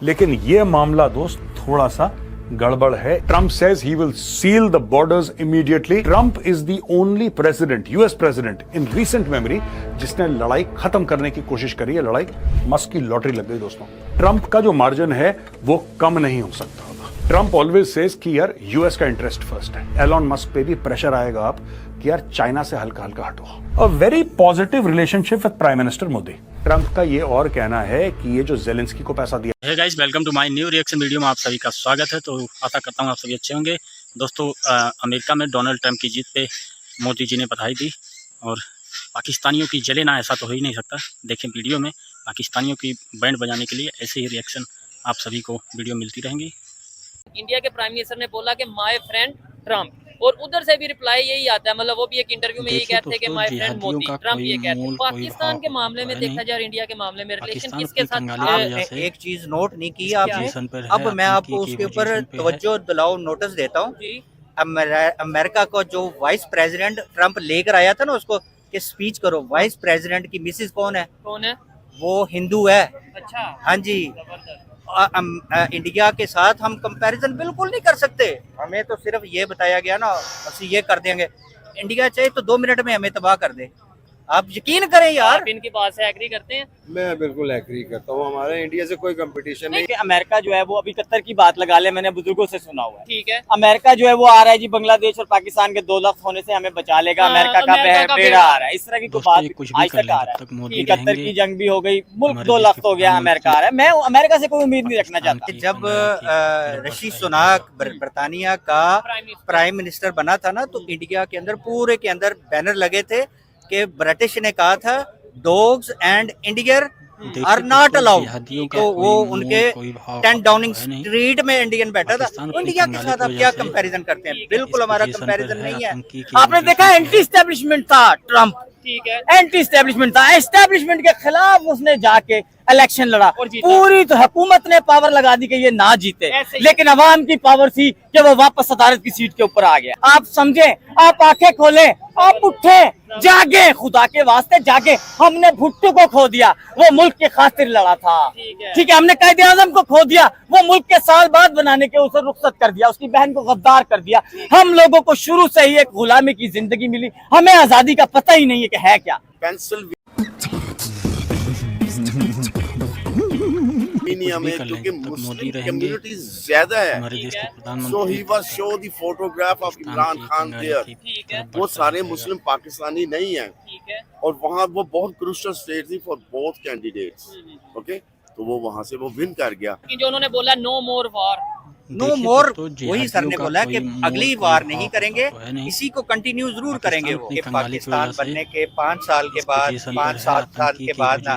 लेकिन ये मामला दोस्त थोड़ा सा गड़बड़ है। Trump says he will seal the borders immediately. Trump is the only president, US president in recent memory जिसने लड़ाई खत्म करने की कोशिश करी है। लड़ाई मस्क की लॉटरी लग गई दोस्तों। ट्रंप का जो मार्जिन है वो कम नहीं हो सकता होगा। ट्रंप ऑलवेज सेज कि यार यूएस का इंटरेस्ट फर्स्ट है। एलॉन मस्क पे भी प्रेशर आएगा आप कि यार चाइना से हल्का हल्का हटो। A very positive relationship with prime minister Modi. Trump का ये और कहना है कि ये जो जेलेंस्की को पैसा दिया। Hey guys, welcome to my new reaction video में आप सभी का स्वागत है। तो आशा करता हूँ आप सभी अच्छे होंगे। दोस्तों, अमेरिका में डोनाल्ड ट्रंप की जीत पे मोदी जी ने बधाई दी और पाकिस्तानियों की जले ना, ऐसा तो हो ही नहीं सकता। देखें वीडियो में पाकिस्तानियों की बैंड बजाने के लिए ऐसे ही रिएक्शन आप सभी को वीडियो मिलती रहेंगी। इंडिया के प्राइम मिनिस्टर ने बोला कि माय फ्रेंड ट्रम्प, और उधर से भी रिप्लाई यही आता है। मतलब वो भी एक इंटरव्यू में यही कहते हैं कि माय फ्रेंड मोदी। ट्रम्प ये कहते हैं। पाकिस्तान के मामले में देखा जाए, इंडिया के मामले में रिलेशन किसके साथ? आपने एक चीज नोट नहीं की आपने। अब मैं आपको उसके ऊपर तवज्जो दिलाओ, नोटिस देता हूँ। अमेरिका को जो वाइस प्रेसिडेंट ट्रम्प लेकर आया था ना, उसको कि स्पीच करो। वाइस प्रेसिडेंट की मिसेज कौन है? वो हिंदू है। अच्छा, हाँ जी। इंडिया के साथ हम कंपैरिजन बिल्कुल नहीं कर सकते। हमें तो सिर्फ ये बताया गया ना, ਅਸੀਂ ये कर देंगे। इंडिया चाहे तो 2 मिनट में हमें तबाह कर दे। आप यकीन करें यार। आप इनकी बात से एग्री करते हैं? मैं बिल्कुल एग्री करता हूँ। हमारे इंडिया से कोई कंपटीशन नहीं। अमेरिका जो है वो अभी कतर की बात लगा ले, मैंने बुजुर्गों से सुना हुआ है। ठीक है। अमेरिका जो है वो आ रहा है जी, बांग्लादेश और पाकिस्तान के 2 लफ्ज होने से हमें बचा लेगा। अमेरिका का बेड़ा आ रहा है। इस तरह की कोई बात आज तक आ रहा है। कतर की जंग भी हो गई, मुल्क 2 लफ्ज हो गया, अमेरिका आ रहा है। मैं अमेरिका से कोई उम्मीद नहीं रखना चाहता। जब ऋषि सुनाक बर्तानिया का प्राइम मिनिस्टर बना था ना, तो इंडिया के अंदर पूरे के अंदर बैनर लगे थे कि ब्रिटिश ने कहा था dogs and Indian are not allowed. तो वो उनके 10 डाउनिंग स्ट्रीट में इंडियन बैठा था। इंडिया के साथ आप क्या कंपैरिजन करते हैं? बिल्कुल हमारा कंपैरिजन नहीं है। आपने देखा एंटी एस्टेब्लिशमेंट था ट्रम्प। ठीक है। एंटी एस्टेब्लिशमेंट था। एस्टेब्लिशमेंट के खिलाफ उसने जाके इलेक्शन लड़ा। पूरी तो हुकूमत ने पावर लगा दी कि ये ना जीते, लेकिन अवाम की पावर थी कि वो वापस सदारत की सीट के ऊपर आ गया। आप समझे, आप आंखें खोलें, आप उठे, जागे, खुदा के वास्ते जागे। हमने भुट्टो को खो दिया, वो मुल्क के खातिर लड़ा था। ठीक है, हमने कायदे आजम को खो दिया, वो मुल्क के साल बाद बनाने के उसे रुखसत कर दिया, उसकी बहन को गद्दार कर दिया। हम लोगों को शुरू से ही एक गुलामी की जिंदगी मिली, हमें आजादी का पता ही नहीं है कि है क्या। में क्योंकि मुस्लिम कम्युनिटी ज्यादा है, so he was show the photograph of Imran Khan there. वो सारे मुस्लिम पाकिस्तानी नहीं हैं, और वहाँ वो बहुत क्रूशियल स्टेट थी फॉर बोथ कैंडिडेट्स। ओके, तो वो वहाँ से वो विन कर गया। जो उन्होंने बोला नो मोर वॉर, नो मोर, वही सर ने बोला कि अगली वार नहीं करेंगे, इसी को कंटिन्यू जरूर करेंगे। वो कि पाकिस्तान बनने के 5 साल के बाद, 5-7 साल के बाद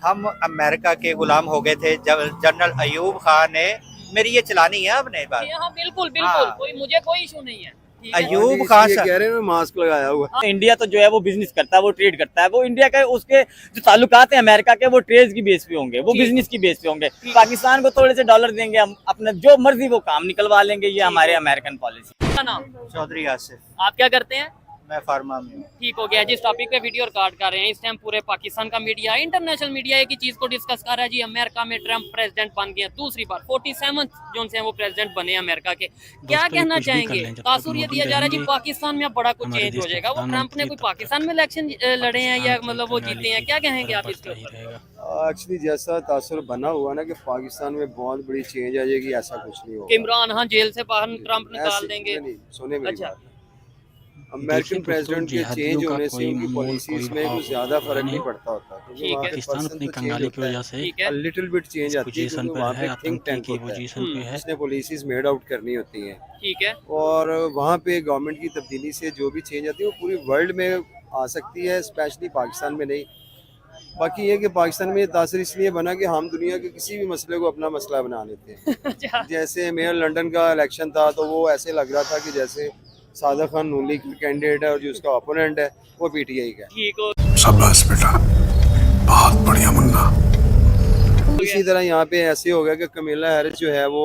हम अमेरिका के गुलाम हो गए थे। जब जनरल अयूब खान ने, मेरी ये चलानी है आपने बात। हाँ, बिल्कुल बिल्कुल, मुझे कोई इशू नहीं है। अयूब खान कह रहे हैं मास्क लगाया हुआ। इंडिया तो जो है वो बिजनेस करता है, वो ट्रेड करता है। वो इंडिया के उसके जो ताल्लुकात हैं अमेरिका के, वो ट्रेड की बेस पे होंगे, वो बिजनेस की बेस पे होंगे। पाकिस्तान को थोड़े से डॉलर देंगे, हम अपने जो मर्जी वो काम निकलवा लेंगे। ये हमारे अमेरिकन पॉलिसी। चौधरी आसिफ। आप क्या करते हैं? मैं फार्मा में हूँ। ठीक हो गया। जिस टॉपिक पे वीडियो रिकॉर्ड कर रहे हैं, इस टाइम पूरे पाकिस्तान का मीडिया, इंटरनेशनल मीडिया एक ही चीज को डिस्कस कर रहा है जी, अमेरिका में ट्रम्प प्रेसिडेंट बन गया दूसरी बार। 47 जो से वो प्रेसिडेंट बने अमेरिका के। क्या कहना चाहेंगे? तासुर ये दिया जा रहा है जी पाकिस्तान में बड़ा कुछ चेंज हो जाएगा। वो ट्रम्प ने कोई पाकिस्तान में इलेक्शन लड़े हैं या मतलब वो जीते हैं, क्या कहेंगे आप इसके ऊपर? एक्चुअली जैसा तासुर बना हुआ ना कि पाकिस्तान में बहुत बड़ी चेंज आ जाएगी, ऐसा कुछ नहीं होगा। इमरान खान जेल से बाहर ट्रम्प निकाल देंगे। सुने मेरी बात, अमेरिकन प्रेसिडेंट के चेंज होने से उनकी पॉलिसीज में कुछ ज्यादा फर्क नहीं पड़ता होता, क्योंकि पाकिस्तान अपनी कंगाली की वजह से लिटिल बिट चेंज आती है, क्योंकि वहाँ पे थिंक टैंक होता है जिसने पॉलिसीज मेड आउट करनी होती हैं। ठीक है। और वहाँ पे गवर्नमेंट की तब्दीली से जो भी चेंज आती है वो पूरी वर्ल्ड में आ सकती है, स्पेशली पाकिस्तान में नहीं। बाकी ये कि पाकिस्तान में तासर इसलिए बना कि हम दुनिया के किसी भी मसले को अपना मसला बना लेते हैं। जैसे मेयर लंदन का इलेक्शन था, तो वो ऐसे लग रहा था कि जैसे सादा खान नून लीग का कैंडिडेट है और जो उसका ओपोनेंट है वो पीटीआई का। ठीक हो। शाबाश बेटा, बहुत बढ़िया मुन्ना। इसी तरह यहाँ पे ऐसे हो गया कि कमला हैरिस जो है वो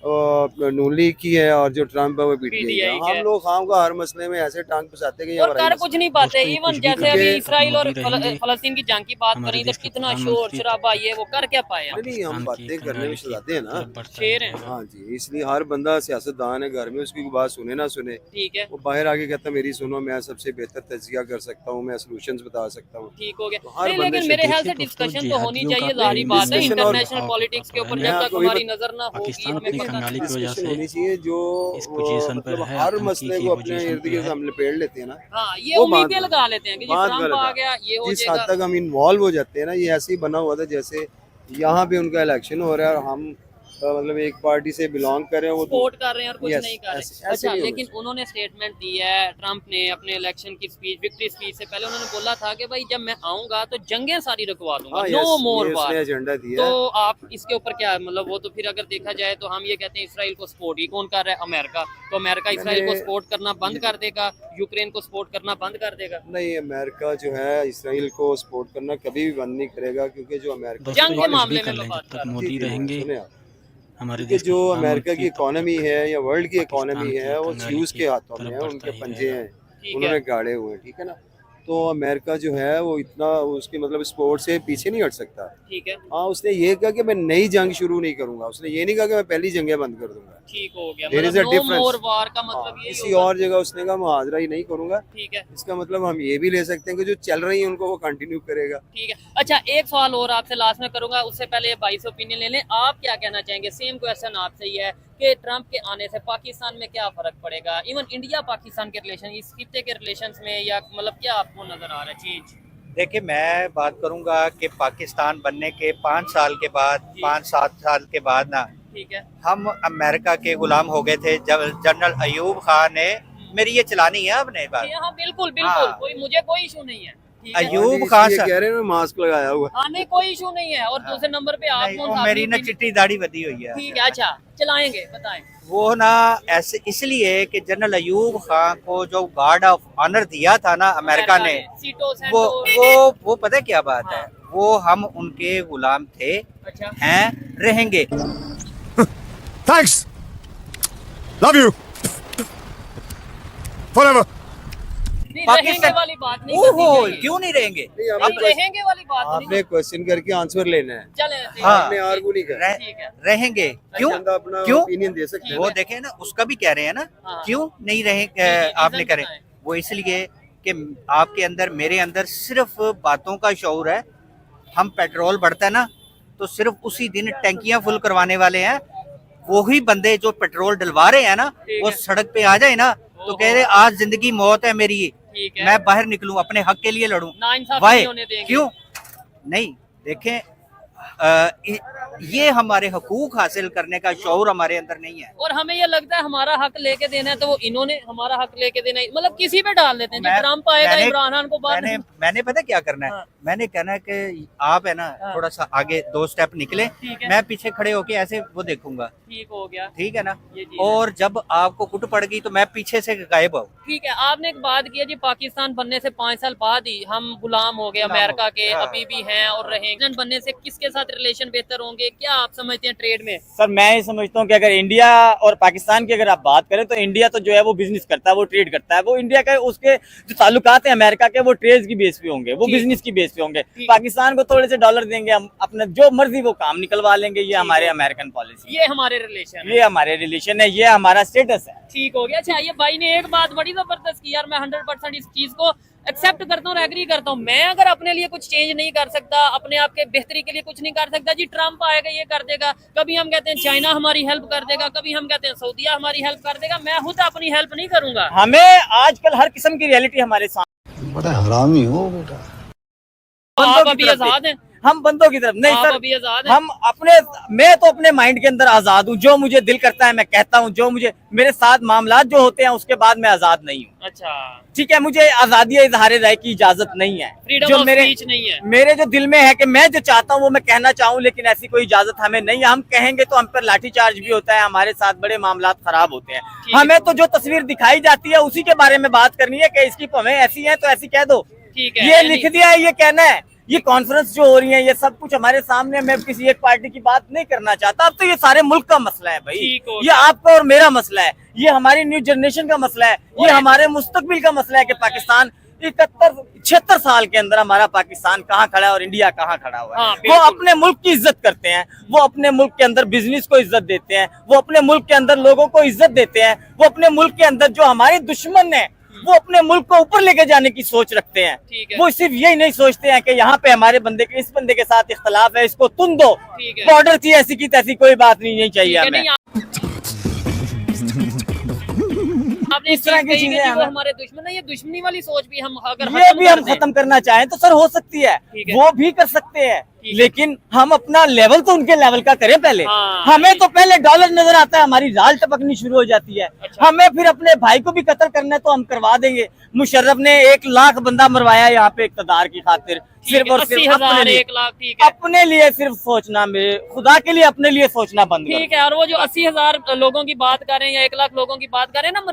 नून लीग की है और जो ट्रम्प है वो पीटीआई PTI है। का है। हम लोग खाम का हर मसले में ऐसे टांग फंसाते हैं कि ये और हमारा कर ही कुछ नहीं पाते। दोस्तों, इवन कुछ भी जैसे करके अभी इसराइल और मोदी रहेंगे। फलस्तीन की जंग की बात हमारे करें तो देश के कितना शोर प्रधानमंत्री शराबा ये वो कर क्या पाए हम? नहीं, हम बातें करने में शर्माते हैं ना। शेर हैं। हाँ जी, इसलिए हर बंदा सियासतदान है, घर में उसकी कोई बात सुने ना सुने, ठीक है, वो बाहर आके कहता मेरी सुनो, मैं सबसे बेहतर तज्जिया कर सकता हूँ, मैं सॉल्यूशंस बता सकता हूँ। ठीक हो गया। तो हर नहीं, बंदे लेकिन से मेरे ख्याल से देखिए दोस्तों, डिस्कशन तो होनी जिहादियों का चाहिए, जाहिर बात है। डिस्कशन और इंटरनेशनल पॉलिटिक्स के ऊपर है जब ना, तक कोई हमारी नजर ना होगी पाकिस्तान हमें अपनी कुछ करना कंगाली की वजह डिस्कशन से होनी चाहिए जो इस पोजीशन पर मतलब है, हर आतंकी मसले की को अपने पोजीशन इर्द पे गिर्द है। हम लपेट लेते हैं ना, हाँ, ये वो उम्मीदें बात लगा लेते हैं कि जी बात ट्रम्प गलत आ है। गया ये हो जिस हद जाएगा। तक हम इन्वॉल्व हो जाते हैं ना, ये ऐसे ही बना हुआ था जैसे यहाँ पे उनका इलेक्शन हो रहा है और हम मतलब एक पार्टी से बिलोंग कर रहे हैं, वो सपोर्ट कर रहे हैं और कुछ Yes, नहीं कर ऐसे रहे। अच्छा, नहीं होना लेकिन उन्होंने स्टेटमेंट दी है ट्रम्प ने अपने इलेक्शन की स्पीच, विक्ट्री स्पीच से पहले उन्होंने बोला था कि भाई जब मैं आऊंगा तो जंगें सारी रुकवा दूंगा, हाँ, नो yes, मोर ये वार। उसने एजेंडा दिया तो है। आप इसके ऊपर क्या मतलब, वो तो फिर अगर देखा जाए तो हम ये कहते हैं इसराइल को सपोर्ट ही कौन कर रहा है? अमेरिका। तो अमेरिका इसराइल को सपोर्ट करना बंद कर देगा, यूक्रेन को सपोर्ट करना बंद कर देगा? नहीं, अमेरिका जो है इसराइल को सपोर्ट करना कभी भी बंद नहीं करेगा, क्योंकि जो अमेरिका दोस्तों, जंग ये के कुछ भी मामले कर में लें, मैं बात जब कर तक रहा हूँ। मोदी रहेंगे सुने आप, हमारे क्योंकि देश के जो अमेरिका की प्रधानमंत्री, तब इकोनॉमी तक है या वर्ल्ड की पाकिस्तान इकोनॉमी है की वो कंगाली ह्यूज की के हाथों में तरफ है, बढ़ता उनके ही पंजे रहेगा। हैं, ठीक है, उन्होंने गाड़े हुए हैं, ठीक है ना। तो अमेरिका जो है वो इतना उसके मतलब स्पोर्ट से पीछे नहीं हट सकता। ठीक है, हाँ, उसने ये कहा कि मैं नई जंग शुरू नहीं करूंगा, उसने ये नहीं कहा कि मैं पहली जंगें बंद कर दूंगा। ठीक हो गया। There is मतलब a नो difference। मोर वार का हाँ, मतलब ये किसी और जगह उसने कहा मुहाजरा ही नहीं करूंगा। ठीक है, इसका मतलब हम ये भी ले सकते हैं कि जो चल रही है उनको वो कंटिन्यू करेगा। ठीक है। अच्छा, एक सवाल और आपसे लास्ट में करूंगा, उससे पहले ये भाई से ओपिनियन ले लें। आप क्या कहना चाहेंगे? सेम क्वेश्चन आपसे ही है कि ट्रम्प के आने से पाकिस्तान में क्या फर्क पड़ेगा, इवन इंडिया पाकिस्तान के रिलेशन, इस खित्ते के रिलेशंस में, या मतलब क्या आपको नजर आ रहा है चेंज? देखिए, मैं बात करूंगा कि पाकिस्तान बनने के 5 साल के बाद, 5-7 साल के बाद ना, ठीक है, हम अमेरिका के गुलाम हो गए थे। जब जनरल अयूब खान ने, मेरी ये चलानी है आपने बात, हाँ बिल्कुल बिल्कुल, हाँ। मुझे कोई इशू नहीं है। ठीक है? अयूब खान ये साहब, कह रहे हैं मास्क लगाया हुआ। हाँ नहीं, कोई इशू नहीं है। और दूसरे नंबर पे आप नहीं, कौन वो सा मेरी आदमी ना चिट्टी दाढ़ी बदी हुई है। ठीक है, अच्छा चलाएंगे, बताएं। वो ना ऐसे इसलिए कि जनरल अयूब खान को जो गार्ड ऑफ ऑनर दिया था ना अमेरिका ने, सीटो वो सेंटो, वो पता है क्या बात है, वो हम उनके गुलाम थे, अच्छा हैं, रहेंगे। Thanks. Love you. Forever. नहीं, पाकिस्तान- रहेंगे वाली बात नहीं ओहो, करनी चाहिए। क्यों नहीं रहेंगे? नहीं, नहीं, आपने रहेंगे वाली बात नहीं आपने क्वेश्चन करके आंसर लेना है, चले हाँ। आपने आर्गू नहीं करना। ठीक है, रहेंगे क्यों? बंदा अपना क्यों? ओपिनियन दे सकते वो हैं। देखे ना, उसका भी कह रहे हैं ना, हाँ। क्यों नहीं रहे रीजन आपने करे? बताएं। वो इसलिए कि आपके अंदर, मेरे अंदर सिर्फ बातों का शौर है। हम पेट्रोल बढ़ता है ना तो सिर्फ उसी दिन टैंकियां फुल करवाने वाले हैं। वही बंदे जो पेट्रोल डलवा रहे हैं ना, ठीक वो है। सड़क पे आ जाए ना तो कह रहे आज जिंदगी मौत है मेरी, ठीक है, मैं बाहर निकलूं, अपने हक के लिए लड़ूं। नाइंसाफी वाई? नहीं होने देंगे। क्यों नहीं? देखें, ये हमारे हकूक हासिल करने का शौर हमारे अंदर नहीं है। और हमें ये लगता है हमारा हक लेके देना है, तो वो इन्होंने हमारा हक लेके देना है, मतलब किसी पे डाल देते हैं। जब ट्रम्प आएगा इमरान खान को बाद मैंने पता क्या करना है? हाँ। मैंने कहना है कि आप है ना, हाँ। थोड़ा सा आगे 2 स्टेप निकले, ठीक है। मैं पीछे खड़े होके ऐसे वो देखूंगा, ठीक हो गया, ठीक है ना। ये चीज़ और जब आपको कुट पड़ गई तो मैं पीछे से गायब हूँ। ठीक है। आपने एक बात की है जी, पाकिस्तान बनने से 5 साल बाद ही हम गुलाम हो गए अमेरिका के, हाँ। अभी भी हैं और रहेंगे। बनने से किसके साथ रिलेशन बेहतर होंगे, क्या आप समझते हैं ट्रेड में? सर मैं ये समझता हूँ कि अगर इंडिया और पाकिस्तान की अगर आप बात करें तो इंडिया तो जो है वो बिजनेस करता है, वो ट्रेड करता है, वो इंडिया का उसके जो ताल्लुकात है अमेरिका के वो ट्रेड की बेस पे होंगे, वो ठीक। बिजनेस की बेस पे होंगे। ठीक। पाकिस्तान को थोड़े से डॉलर देंगे, हम अपना जो मर्जी वो काम निकलवा लेंगे, ये हमारे अमेरिकन पॉलिसी, ये हमारे रिलेशन है। ये हमारे रिलेशन है, ये हमारा स्टेटस है। ठीक हो गया। अच्छा, ये भाई ने एक बात बड़ी जबरदस्त की यार, मैं 100% इस चीज को एक्सेप्ट करता हूँ और एग्री करता हूँ। मैं अगर अपने लिए कुछ चेंज नहीं कर सकता, अपने आप के बेहतरी के लिए कुछ नहीं कर सकता, जी ट्रम्प आएगा ये कर देगा, कभी हम कहते हैं चाइना हमारी हेल्प कर देगा, कभी हम कहते हैं सऊदीया हमारी हेल्प कर देगा, मैं खुद अपनी हेल्प नहीं करूंगा। हमें आजकल हर किस्म की रियलिटी हमारे सामने, बड़ा हरामी हो बेटा। आप अभी आजाद हैं, हम बंदों की तरफ नहीं आप सर, अभी आजाद हैं। हम अपने, मैं तो अपने माइंड के अंदर आजाद हूँ, जो मुझे दिल करता है मैं कहता हूँ, जो मुझे मेरे साथ मामलात जो होते हैं उसके बाद मैं आजाद नहीं हूँ। अच्छा, ठीक है, मुझे आजादी इजहार राय की इजाजत नहीं है, फ्रीडम जो ऑफ मेरे स्पीच नहीं है। मेरे जो दिल में है कि मैं जो चाहता हूँ वो मैं कहना चाहूँ, लेकिन ऐसी कोई इजाजत हमें नहीं है। हम कहेंगे तो हम पर लाठीचार्ज भी होता है, हमारे साथ बड़े मामलात खराब होते हैं। ठीक है। हमें तो जो तस्वीर दिखाई जाती है उसी के बारे में बात करनी है कि इसकी हमें ऐसी है तो ऐसी कह दो, ठीक है, ये लिख दिया है, ये कहना है, ये कॉन्फ्रेंस जो हो रही है ये सब कुछ हमारे सामने, मैं किसी एक पार्टी की बात नहीं करना चाहता। अब तो ये सारे मुल्क का मसला है भाई, ये आपका और मेरा मसला है, ये हमारी न्यू जनरेशन का मसला है, ये हमारे मुस्तकबिल का मसला है कि पाकिस्तान 76 साल के अंदर हमारा पाकिस्तान कहाँ खड़ा है और इंडिया कहाँ खड़ा हुआ है। वो अपने मुल्क की इज्जत करते हैं, वो अपने मुल्क के अंदर बिजनेस को इज्जत देते हैं, वो अपने मुल्क के अंदर लोगों को इज्जत देते हैं, वो अपने मुल्क के अंदर जो हमारे दुश्मन है वो अपने मुल्क को ऊपर लेके जाने की सोच रखते हैं। वो सिर्फ यही नहीं सोचते हैं कि यहाँ पे हमारे बंदे के इस बंदे के साथ इख्तलाफ है, इसको तुम दो, बॉर्डर थी ऐसी की तैसी, कोई बात नहीं चाहिए हमें। आपने इस तरह की चीजें हमारे दुश्मन है, ये दुश्मनी वाली सोच भी हम अगर ये भी हम खत्म करना चाहें तो सर हो सकती है, वो भी कर सकते हैं, लेकिन हम अपना लेवल तो उनके लेवल का करें पहले। हमें तो पहले डॉलर नजर आता है, हमारी लाल टपकनी शुरू हो जाती है। हमें फिर अपने भाई को भी कत्ल करना है तो हम करवा देंगे। मुशर्रफ ने 1 लाख बंदा मरवाया यहाँ पे इक़्तिदार की खातिर, सिर्फ और सिर्फ अपने लिए, 1 लाख, अपने लिए सिर्फ सोचना, मेरे खुदा के लिए अपने लिए सोचना बंद। ठीक है, और वो जो 80,000 लोगों की बात कर रहे हैं या 1 लाख लोगों की बात कर रहे हैं ना,